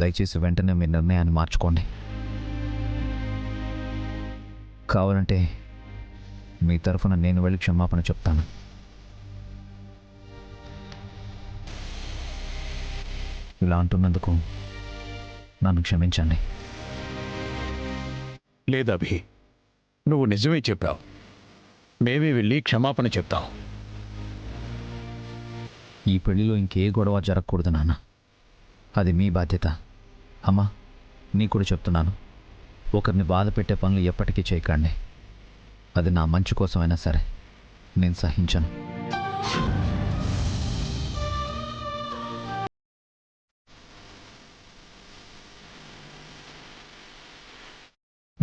దయచేసి వెంటనే మీ నిర్ణయాన్ని మార్చుకోండి. కావాలంటే మీ తరఫున నేను వెళ్ళి క్షమాపణ చెప్తాను. ఇలా అంటున్నందుకు నన్ను క్షమించండి. లేదభి, నువ్వు నిజమే చెప్పావు. మేమే వెళ్ళి క్షమాపణ చెప్తాం. ఈ పెళ్లిలో ఇంకే గొడవ జరగకూడదు నాన్న. అది మీ బాధ్యత. అమ్మా, నీకు కూడా చెప్తున్నాను, ఒకరిని బాధ పెట్టే పనులు ఎప్పటికీ చేయకండి. అది నా మంచి కోసమైనా సరే నేను సహించను.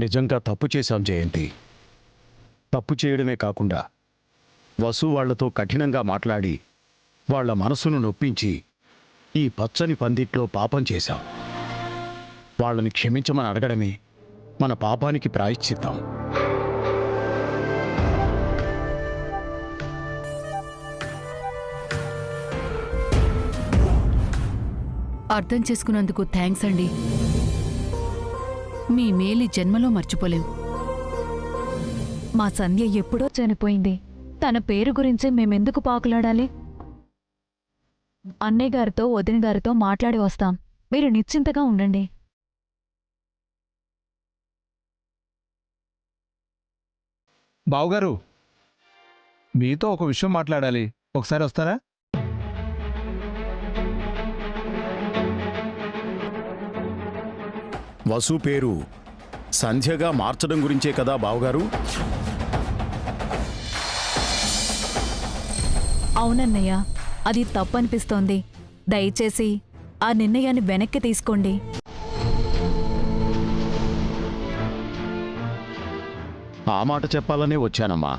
నిజంగా తప్పు చేశాం జయంతి. తప్పు చేయడమే కాకుండా వసు వాళ్లతో కఠినంగా మాట్లాడి వాళ్ల మనసును నొప్పించి ఈ పచ్చని పందిట్లో పాపం చేశాం. వాళ్ళని క్షమించమని అడగడమే మన పాపానికి ప్రాయశ్చిత్తం. అర్థం చేసుకున్నందుకు థ్యాంక్స్ అండి. మీ మేలి జన్మలో మర్చిపోలేం. మా సంధ్య ఎప్పుడో చనిపోయింది. తన పేరు గురించి మేమెందుకు పాకులాడాలి? అన్నయ్య గారితో వదిన గారితో మాట్లాడి వస్తాం. మీరు నిశ్చింతగా ఉండండి. బావుగారు, మీతో ఒక విషయం మాట్లాడాలి. ఒకసారి వస్తారా? వసు పేరు సంధ్యగా మార్చడం గురించే కదా బావగారు? అవునన్నయ్య, అది తప్పనిపిస్తోంది. దయచేసి ఆ నిర్ణయాన్ని వెనక్కి తీసుకోండి. ఆ మాట చెప్పాలనే వచ్చానమ్మా.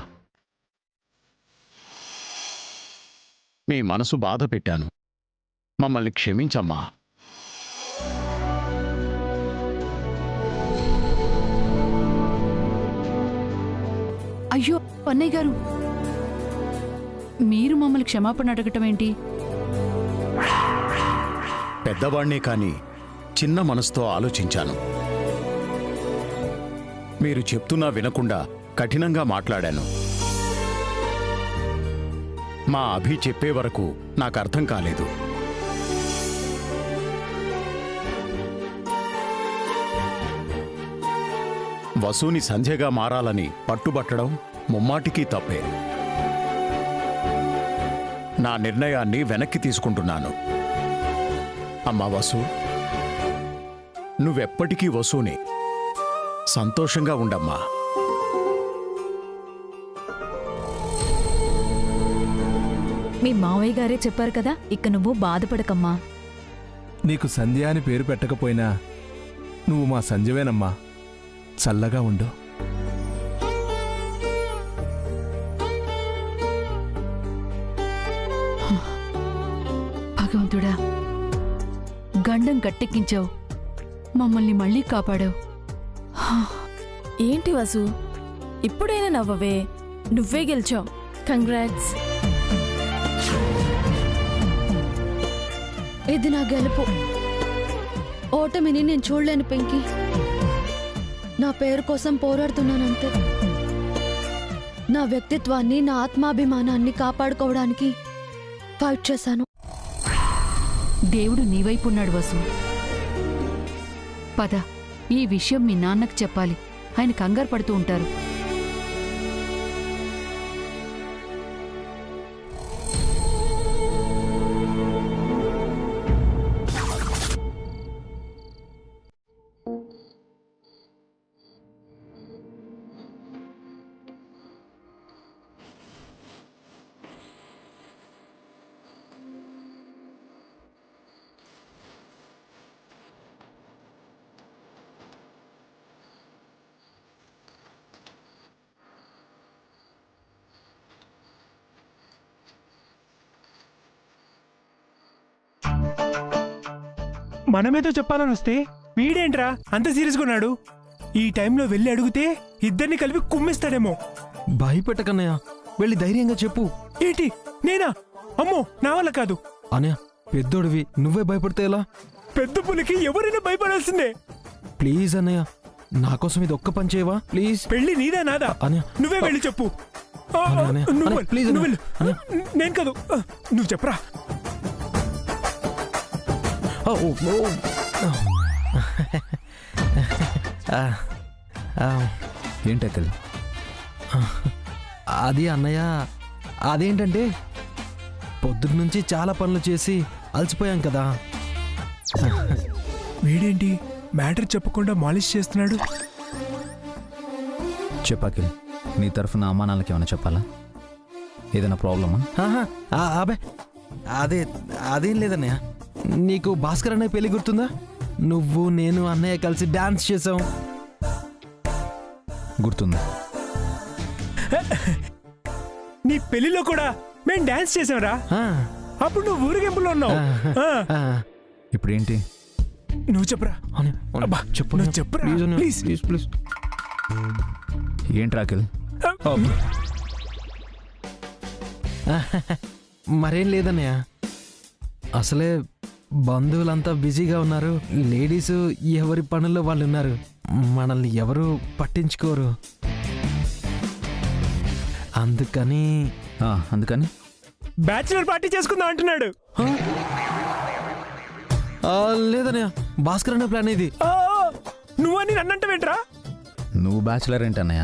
మీ మనసు బాధ పెట్టాను. మమ్మల్ని క్షమించమ్మా. అయ్యో అన్నయ్య గారు, మీరు మమ్మల్ని క్షమాపణ అడగటం ఏంటి? పెద్దవాణ్ణే కాని చిన్న మనసుతో ఆలోచించాను. మీరు చెప్తున్నా వినకుండా కఠినంగా మాట్లాడాను. మా అభి చెప్పే వరకు నాకు అర్థం కాలేదు. వసుని సంధ్యగా మారాలని పట్టుబట్టడం ముమ్మాటికీ తప్పే. నా నిర్ణయాన్ని వెనక్కి తీసుకుంటున్నాను. అమ్మా వసు, నువ్వెప్పటికీ వసుని. సంతోషంగా ఉండమ్మా. మీ మావయ్య గారే చెప్పారు కదా, ఇక నువ్వు బాధపడకమ్మా. నీకు సంధ్య అని పేరు పెట్టకపోయినా నువ్వు మా సంధ్యవేనమ్మా. చల్లగా ఉండు. భగవంతుడా, గండం గట్టెక్కించావు, మమ్మల్ని మళ్ళీ కాపాడావు. ఏంటి వసు, ఇప్పుడైనా నవ్వవే. నువ్వే గెలిచావు. కంగ్రాట్స్. ఇది నా గెలుపు. ఓటమిని నేను చూడలేను పెంకి. నా పేరు కోసం పోరాడుతున్నానంతే. నా వ్యక్తిత్వాన్ని, నా ఆత్మాభిమానాన్ని కాపాడుకోవడానికి ఫైట్ చేశాను. దేవుడు నీవైపున్నాడు వసు. పద, ఈ విషయం మీ నాన్నకు చెప్పాలి. ఆయన కంగారు పడుతూ ఉంటారు. మనమేదో చెప్పాలని వస్తే వీడేంట్రా అంత సీరియస్గా ఉన్నాడు? ఈ టైంలో వెళ్ళి అడిగితే ఇద్దరిని కలిపి కుమ్మిస్తాడేమో. భయపెట్టకన్నయ్య, వెళ్ళి ధైర్యంగా చెప్పు. ఏంటి నేనా? అమ్మో, నా వల్ల కాదు. అనయ్య, పెద్దోడివి, నువ్వే భయపడితే ఎలా? పెద్ద పులికి ఎవరైనా భయపడాల్సిందే. ప్లీజ్ అన్నయ్య, నా కోసం ఇది ఒక్క పని చేయవా ప్లీజ్? పెళ్లి నీదా నాదా అన్నయ్య, నువ్వే వెళ్ళి చెప్పు. అన్నయ్య, నువ్వు అన్నయ్య, ప్లీజ్ నువ్వు అన్నయ్య, వెళ్ళు. అన్నయ్య. నేను కాదు, నువ్వు చెప్పరా. ఓ, ఓ, ఓ. ఆ, ఆ, ఏంటి అఖిల్? అది అన్నయ్య, అదేంటంటే పొద్దుటి నుంచి చాలా పనులు చేసి అలసిపోయాం కదా. వీడేంటి మ్యాటర్ చెప్పకుండా మాలిష్ చేస్తున్నాడు? చెప్పు అఖిల్, నీ తరఫున అమ్మా నాన్నలకి ఏమైనా చెప్పాలా? ఏదైనా ప్రాబ్లమా? ఆహా, అబే అదేం లేదన్నయ్య. నీకు భాస్కర్ అన్నయ్య పెళ్లి గుర్తుందా? నువ్వు నేను అన్నయ్య కలిసి డాన్స్ చేసాం. గుర్తుంది. నీ పెళ్లిలో కూడా మేము డాన్స్ చేసాంరా. ఆ, అప్పుడు నువ్వు ఊరికెంపులో ఉన్నావు. ఆ. ఇప్పుడు ఏంటి? నువ్వు చెప్పరా. అన్నయ్య, అబ్బా, చెప్పు నువ్వు అన్నయ్య. చెప్పురా, ప్లీజ్ అన్నయ్య, ప్లీజ్. Please please. ఏంటి అఖిల్? మరేం లేదన్నయ్య, అసలే బంధువులంతా బిజీగా ఉన్నారు. లేడీస్ ఎవరి పనుల్లో వాళ్ళు ఉన్నారు. మనల్ని ఎవరు పట్టించుకోరు. అందుకని అందుకని బ్యాచిలర్ పార్టీ చేసుకుందాం అంటున్నాడు. లేదన్నయ్య, భాస్కర్ అన్న ప్లాన్ ఇది. నువ్వని నన్నంటవేంట్రా? నువ్వు బ్యాచులర్ ఏంటన్నయ్య?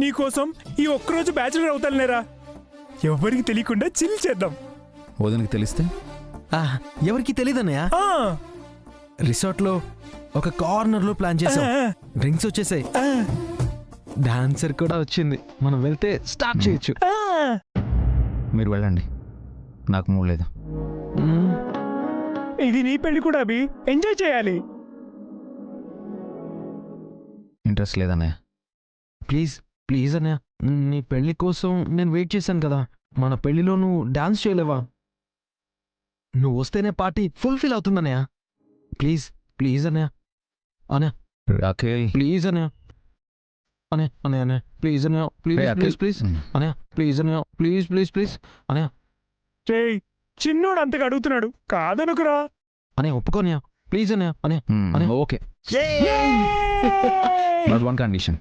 నీకోసం ఈ ఒక్కరోజు బ్యాచిలర్ అవుతానులేరా. ఎవరికి తెలియకుండా చిల్ చేద్దాం. వదినకి తెలిస్తే? ఎవరికి తెలియదన్నయ్య. రిసార్ట్ లో ఒక కార్నర్ లో ప్లాన్ చేసాం. డ్రింక్స్ వచ్చేసాయి, డాన్సర్ కూడా వచ్చింది. మనం వెళ్తే స్టార్ట్ చేయొచ్చు. మీరు వెళ్ళండి, నాకు మూడు లేదు. ఇది నీ పెళ్లి కూడా అభి, ఎంజాయ్ చేయాలి. ఇంట్రెస్ట్ లేదన్నయ్య. ప్లీజ్ ప్లీజ్ అన్నయ్య, నీ పెళ్లి కోసం నేను వెయిట్ చేశాను కదా. మన పెళ్లిలో నువ్వు డాన్స్ చేయలేవా? నువ్వు వస్తేనే పార్టీ ఫుల్ఫిల్ అవుతుందన్నయ్య. ప్లీజ్ ప్లీజ్ అన్నయ్య. అన్నయ్య అఖిల్, ప్లీజ్ అన్నయ్య. అన్నయ్య అన్నయ్య అన్నయ్య ప్లీజ్ అన్నయ్య, please Hey, please Akhil. Please అన్నయ్య, ప్లీజ్ అన్నయ్య, ప్లీజ్ ప్లీజ్ ప్లీజ్ అన్నయ్య. రేయ్, చిన్నోడు అంతగా అడుగుతున్నాడు, కాదనుకురా. అన్నయ్య ఒప్పుకోనయ్య, ప్లీజ్ అన్నయ్య. అన్నయ్య ఓకే, బట్ వన్ కండిషన్.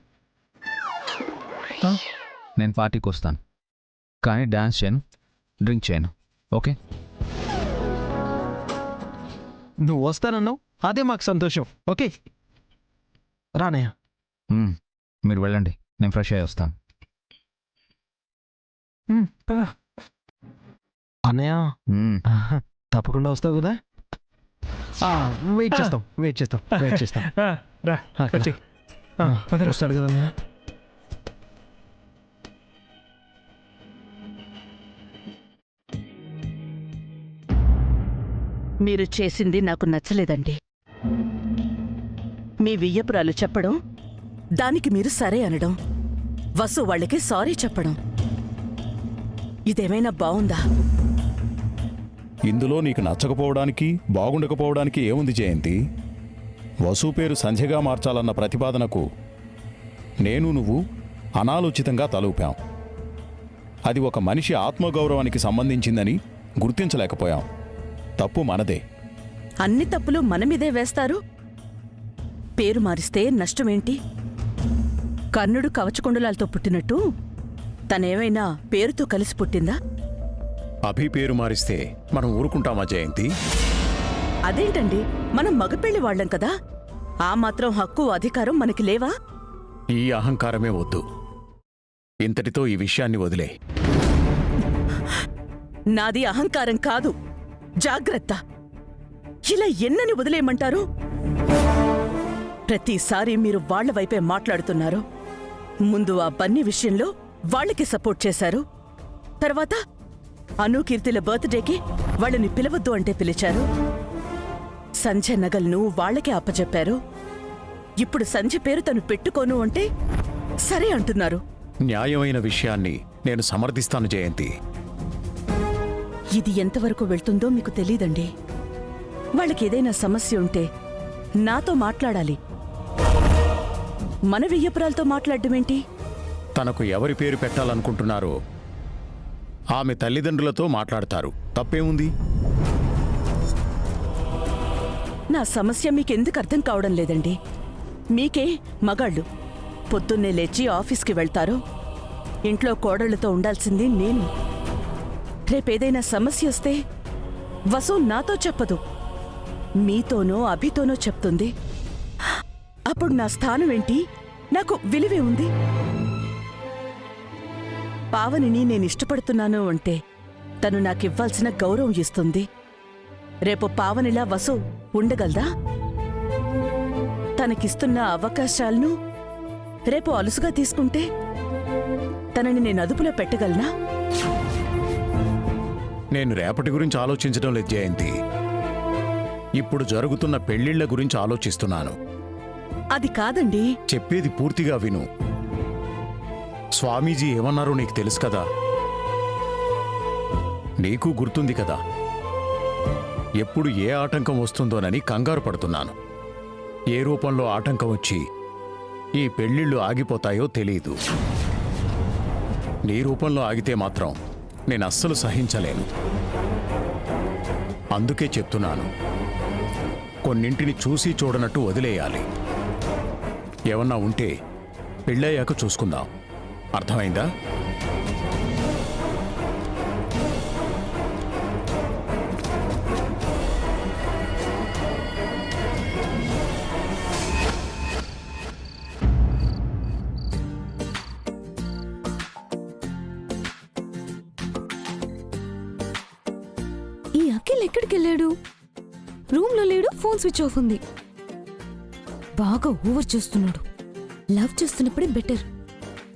నేను పార్టీకి వస్తాను, కానీ డాన్స్ చేయను, డ్రింక్ చేయను. ఓకే? నువ్వు వస్తానన్నావు, అదే మాకు సంతోషం. ఓకే రానయ్య. మీరు వెళ్ళండి, నేను ఫ్రెష్ అయ్యి వస్తాను. అన్నయ్య తప్పకుండా వస్తావు కదా? వెయిట్ చేస్తాం. రా, వచ్చేయ్. వస్తాడు కదా అన్నయ్య. మీరు చేసింది నాకు నచ్చలేదండి. మీ వియ్యపురాలు చెప్పడం, దానికి మీరు సరే అనడం, వసు వాళ్ళకి సారీ చెప్పడం, ఇదేమైనా బావుందా? ఇందులో నీకు నచ్చకపోవడానికి బాగుండకపోవడానికి ఏముంది జయంతి? వసు పేరు సంధ్యగా మార్చాలన్న ప్రతిపాదనకు నేను నువ్వు అనాలోచితంగా తలూపాం. అది ఒక మనిషి ఆత్మగౌరవానికి సంబంధించిందని గుర్తించలేకపోయాం. తప్పు మనదే. అన్ని తప్పులు మనమిదే వేస్తారు. పేరు మారిస్తే నష్టమేంటి? కర్ణుడు కవచకుండలాలతో పుట్టినట్టు తనేమైనా పేరుతో కలిసి పుట్టిందా? అభి పేరు మారిస్తే మనం ఊరుకుంటామా జయంతి? అదేంటండి, మనం మగపెళ్లి వాళ్ళం కదా. ఆ మాత్రం హక్కు అధికారం మనకి లేవా? ఈ అహంకారమే వద్దు. ఇంతటితో ఈ విషయాన్ని వదిలే. నాది అహంకారం కాదు, జాగ్రత్త. ఇలా ఎన్నని వదిలేయమంటారు? ప్రతిసారి మీరు వాళ్ల వైపే మాట్లాడుతున్నారు. ముందు ఆ బన్నీ విషయంలో వాళ్ళకి సపోర్ట్ చేశారు. తర్వాత అనుకీర్తిల బర్త్డేకి వాళ్ళని పిలవద్దు అంటే పిలిచారు. సంధ్య నగల్ను వాళ్లకే అప్పచెప్పారు. ఇప్పుడు సంధ్య పేరు తను పెట్టుకోను అంటే సరే అంటున్నారు. న్యాయమైన విషయాన్ని నేను సమర్థిస్తాను జయంతి. ఇది ఎంతవరకు వెళ్తుందో మీకు తెలీదండి. వాళ్ళకేదైనా సమస్య ఉంటే నాతో మాట్లాడాలి. మన వియ్యపురాలతో మాట్లాడటమేంటి? తనకు ఎవరి పేరు పెట్టాలనుకుంటున్నారో ఆమె తల్లిదండ్రులతో మాట్లాడతారు. తప్పేముంది? నా సమస్య మీకెందుకు అర్థం కావడం లేదండి? మీకే మగాళ్ళు పొద్దున్నే లేచి ఆఫీస్కి వెళ్తారు, ఇంట్లో కోడళ్లతో ఉండాల్సింది నేను. రేపేదైనా సమస్య వస్తే వసు నాతో చెప్పదు, మీతోనో అభితోనో చెప్తుంది. అప్పుడు నా స్థానం ఏంటి? నాకు విలువే ఉంది. పావనిని నేనిష్టపడుతున్నాను అంటే తను నాకివ్వాల్సిన గౌరవం ఇస్తుంది. రేపు పావనిలా వసు ఉండగలదా? తనకిస్తున్న అవకాశాలను రేపు అలుసుగా తీసుకుంటే తనని నేను అదుపులో పెట్టగలనా? నేను రేపటి గురించి ఆలోచించడం లేదు జయంతి. ఇప్పుడు జరుగుతున్న పెళ్లిళ్ల గురించి ఆలోచిస్తున్నాను. అది కాదండి. చెప్పేది పూర్తిగా విను. స్వామీజీ ఏమన్నారో నీకు తెలుసు కదా, నీకు గుర్తుంది కదా. ఎప్పుడు ఏ ఆటంకం వస్తుందోనని కంగారు పడుతున్నాను. ఏ రూపంలో ఆటంకం వచ్చి ఈ పెళ్లిళ్ళు ఆగిపోతాయో తెలీదు. నీ రూపంలో ఆగితే మాత్రం నేను అస్సలు సహించలేను. అందుకే చెప్తున్నాను, కొన్నింటిని చూసి చూడనట్టు వదిలేయాలి. ఏమన్నా ఉంటే పెళ్ళయ్యాక చూసుకుందాం. అర్థమైందా? ఈ అఖిల్ ఎక్కడికెళ్ళాడు? రూమ్లో లేడు, ఫోన్ స్విచ్ ఆఫ్ ఉంది. బాగా ఓవర్ చేస్తున్నాడు. లవ్ చేస్తున్నప్పుడే బెటర్.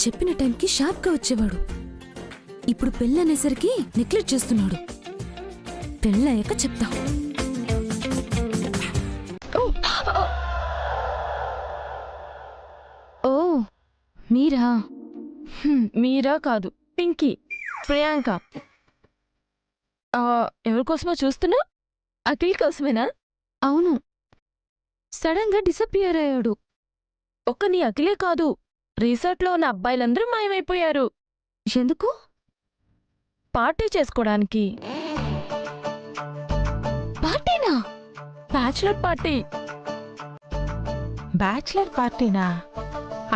చెప్పిన టైంకి షార్ప్గా వచ్చేవాడు. ఇప్పుడు పెళ్ళనేసరికి నెగ్లెక్ట్ చేస్తున్నాడు. పెళ్ళయ్యాక చెప్తా. ఓ మీరా? మీరా కాదు, పింకీ, ప్రియాంక. ఎవరి కోసమో చూస్తున్నా? అఖిల్ కోసమేనా? అవును, సడన్ గా డిసప్పియర్ అయ్యాడు. ఒక్క నీ అఖిలే కాదు, రిసార్ట్లో ఉన్న అబ్బాయిలందరూ మాయమైపోయారు. ఎందుకు? పార్టీ చేసుకోవడానికి. పార్టీనా? Bachelor party. బ్యాచులర్ పార్టీనా?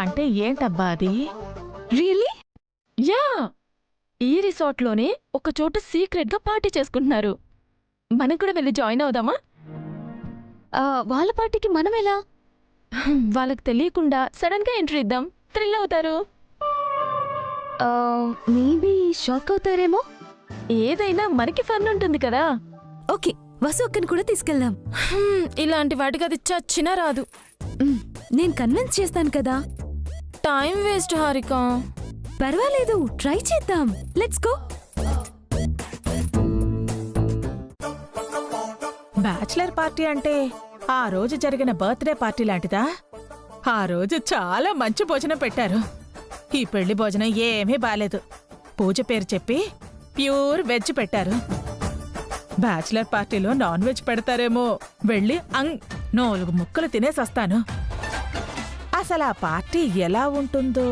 అంటే ఏంటబ్బా అది? రియల్లీ? యా, ఈ రిసార్ట్లోనే ఒక చోట సీక్రెట్గా పార్టీ చేసుకుంటున్నారు. మనం కూడా వెళ్ళి జాయిన్ అవుదామా? వాళ్ళ పార్టీకి మనం ఎలా? వాళ్ళకి తెలియకుండా సడన్గా ఎంట్రీ ఇద్దాం, థ్రిల్ అవుతారు. మేబీ షాక్ అవుతారేమో. ఏదైనా మనకి ఫన్ ఉంటుంది కదా. ఓకే, వసు అక్కని కూడా తీసుకెళ్దాం. ఇలాంటి వాటికి అది చచ్చినా రాదు. నేను కన్విన్స్ చేస్తాను కదా. Time waste Harika. పర్వాలేదు, ట్రై చేద్దాం. Let's go. బ్యాచులర్ పార్టీ అంటే ఆ రోజు జరిగిన బర్త్డే పార్టీ లాంటిదా? ఆ రోజు చాలా మంచి భోజనం పెట్టారు. ఈ పెళ్లి భోజనం ఏమీ బాలేదు. పూజ పేరు చెప్పి ప్యూర్ వెజ్ పెట్టారు. బ్యాచులర్ పార్టీలో నాన్ వెజ్ పెడతారేమో. వెళ్ళి 4 ముక్కలు తినేసొస్తాను. అసలు ఆ పార్టీ ఎలా ఉంటుందో.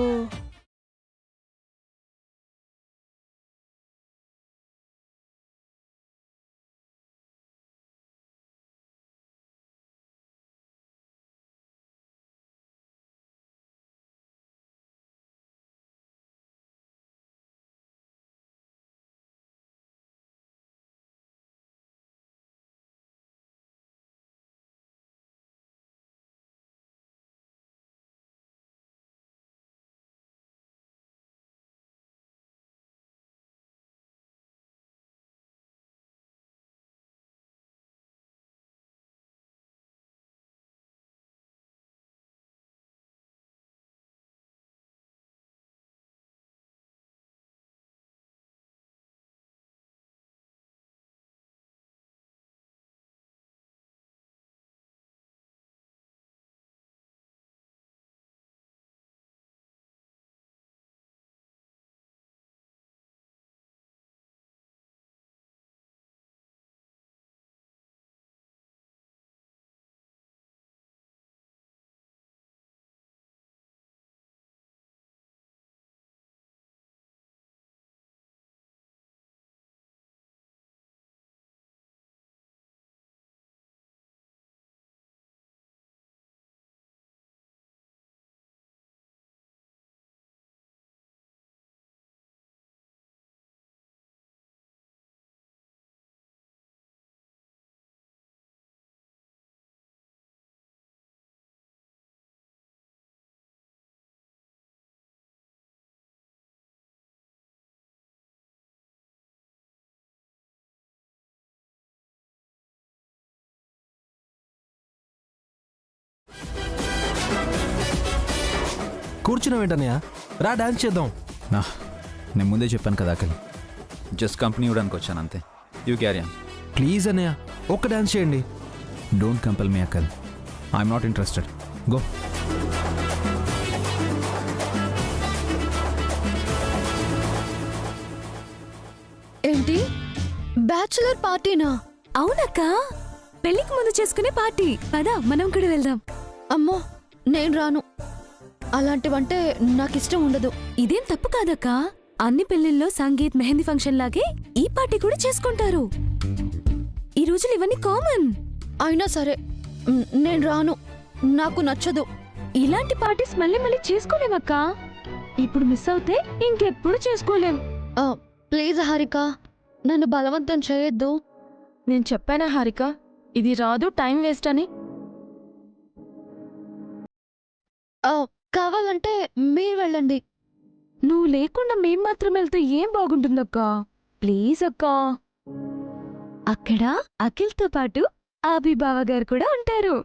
కూర్చున్నావేంటన్నయ్య, రా డాన్స్ చేద్దాం. నేను ముందే చెప్పాను కదా అఖిల్, జస్ట్ కంపెనీ ఇవ్వడానికి వచ్చాను అంతే. You carry on. ప్లీజ్ అన్నయ్య, ఒక్క డాన్స్ చేయండి. Don't compel me Akhil, I'm not interested. Go. ఏంటి బ్యాచులర్ పార్టీనా? అవునక్క, పెళ్లికి ముందు చేసుకునే పార్టీ. పదా మనం కూడా వెళ్దాం. అమ్మో నేను రాను. అలాంటివంటే నాకు ఇష్టం ఉండదు. ఇదేం తప్పు కాదక్క, అన్ని పెళ్లిల్లో సంగీత్ మెహందీ ఫంక్షన్ లాగే ఈ పార్టీ కూడా చేసుకుంటారు. ఈ రోజులు ఇవన్నీ కామన్. అయినా సరే నేను రాను, నాకు నచ్చదు. ఇలాంటి పార్టీస్ మళ్ళీ మళ్ళీ చేసుకోలేమక్క. ఇప్పుడు మిస్ అవుతే ఇంకెప్పుడు చేసుకోలేం. ప్లీజ్ హారిక, నన్ను బలవంతం చేయొద్దు. నేను చెప్పానా హారిక, ఇది రాదు, టైం వేస్ట్ అని. కావాలంటే మీరు వెళ్ళండి. నువ్వు లేకుండా మేం మాత్రం వెళ్తే ఏం బాగుంటుందక్క. ప్లీజ్ అక్క. అక్కడ అఖిల్తో పాటు అభిబావ గారు కూడా ఉంటారు.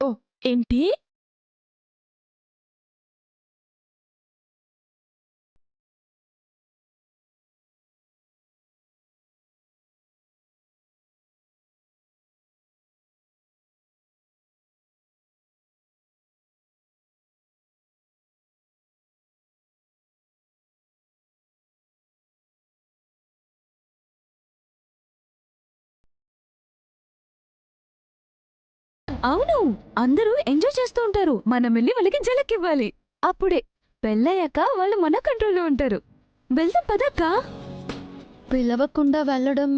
ఓ ఏంటి? అవును, అందరూ ఎంజాయ్ చేస్తూ ఉంటారు. మనం వెళ్ళి వాళ్ళకి జలకివ్వాలి. అప్పుడే పెళ్ళయ్యాక వాళ్ళు మన కంట్రోల్లో ఉంటారు. వెళ్దాం పదక్క. పిలవకుండా వెళ్ళడం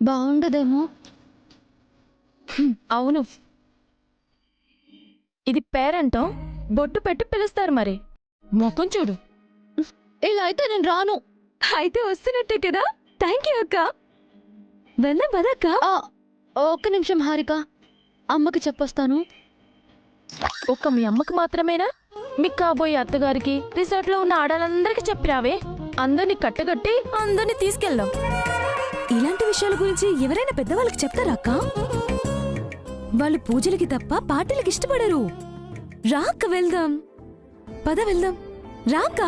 బాగుండదేమో. అవును, ఇది పేరెంటం, బొట్టు పెట్టి పిలుస్తారు. మరి మొఖం చూడు. ఇలా అయితే నేను రాను. అయితే వస్తున్నట్టే కదా. థ్యాంక్ యూ అక్క. వెళ్దాం పదక్క. ఒక్క నిమిషం హారిక, అమ్మకి చెప్పొస్తాను. ఒక్క మీ అమ్మకి మాత్రమేనా? మీకు కాబోయే అత్తగారికి, రిసార్ట్ లో ఉన్న ఆడాలందరికీ చెప్పిరావే. అందరినీ కట్టగట్టి అందరినీ తీసుకెళ్దాం. ఇలాంటి విషయాల గురించి ఎవరైనా పెద్దవాళ్ళకి చెప్తారా అక్క? వాళ్ళు పూజలకి తప్ప పార్టీలకి ఇష్టపడరు. రాక వెళ్దాం, పద వెళ్దాం, రాక.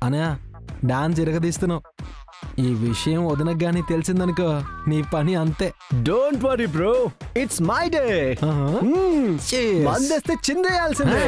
అనయా, డాన్స్ ఎరగదీస్తున్నావు. ఈ విషయం వదినకు గానీ తెలిసిందనుకో నీ పని అంతే. Don't worry bro, it's my day. మందేస్తే చిందేయాల్సిందే.